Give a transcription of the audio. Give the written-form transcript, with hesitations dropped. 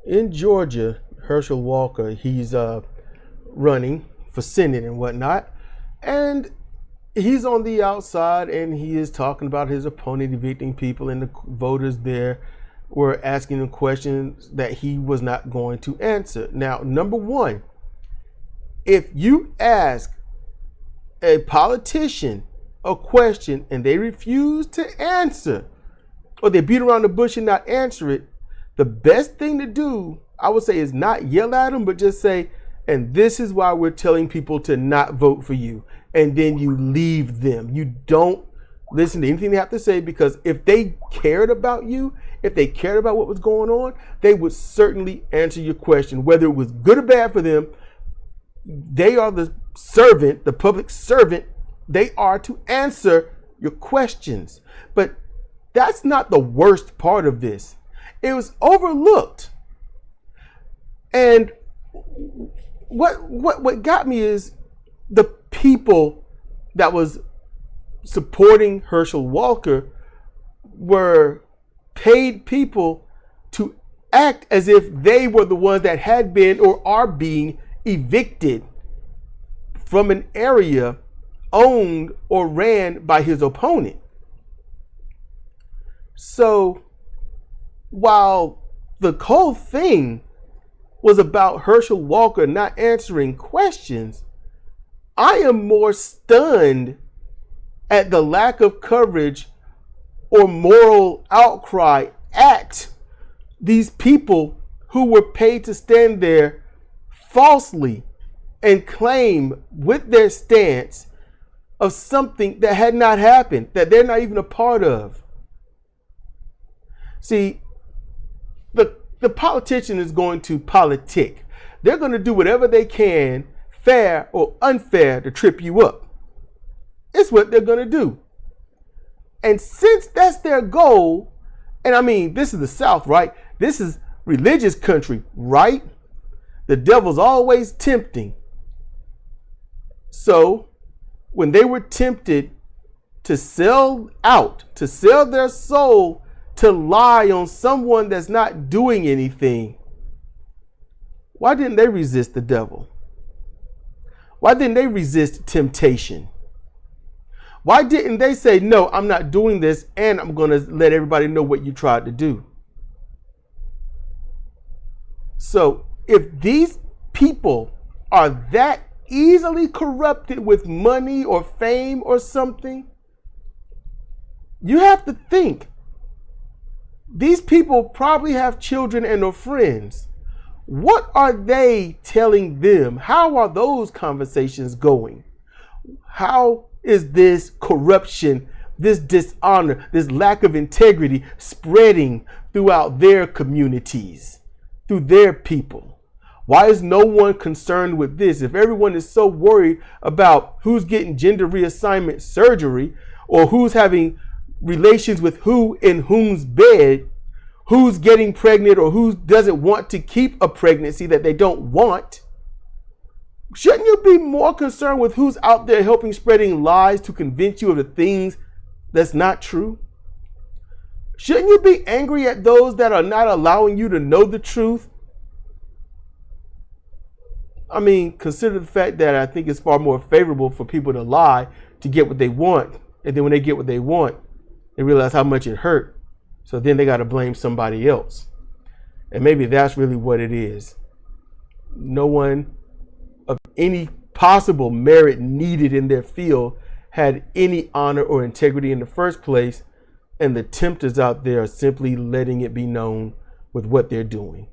in Georgia, Hershel Walker, he's running for Senate and whatnot. And he's on the outside and he is talking about his opponent evicting people, and the voters there were asking him questions that he was not going to answer. Now, number one, if you ask a politician a question and they refuse to answer, or they beat around the bush and not answer it, the best thing to do, I would say, is not yell at them, but just say, and this is why we're telling people to not vote for you. And then you leave them. You don't listen to anything they have to say, because if they cared about you, if they cared about what was going on, they would certainly answer your question, whether it was good or bad for them. They are the servant, the public servant. They are to answer your questions. But that's not the worst part of this. It was overlooked. And what got me is the people that was supporting Hershel Walker were paid people to act as if they were the ones that had been or are being evicted from an area owned or ran by his opponent. So while the whole thing was about Hershel Walker not answering questions, I am more stunned at the lack of coverage or moral outcry at these people who were paid to stand there falsely and claim with their stance of something that had not happened, that they're not even a part of. See, the politician is going to politic. They're going to do whatever they can, fair or unfair, to trip you up. It's what they're going to do. And since that's their goal, and I mean, this is the South, right? This is religious country, right? The devil's always tempting. So when they were tempted to sell out, to sell their soul, to lie on someone that's not doing anything, why didn't they resist the devil? Why didn't they resist temptation? Why didn't they say, no, I'm not doing this, and I'm going to let everybody know what you tried to do? So if these people are that easily corrupted with money or fame or something, you have to think, these people probably have children and are friends. What are they telling them? How are those conversations going? How is this corruption, this dishonor, this lack of integrity spreading throughout their communities, through their people? Why is no one concerned with this? If everyone is so worried about who's getting gender reassignment surgery, or who's having relations with who in whom's bed, who's getting pregnant or who doesn't want to keep a pregnancy that they don't want, shouldn't you be more concerned with who's out there helping spreading lies to convince you of the things that's not true? Shouldn't you be angry at those that are not allowing you to know the truth? I mean, consider the fact that I think it's far more favorable for people to lie to get what they want. And then when they get what they want, they realize how much it hurt. So then they got to blame somebody else. And maybe that's really what it is. No one of any possible merit needed in their field had any honor or integrity in the first place. And the tempters out there are simply letting it be known with what they're doing.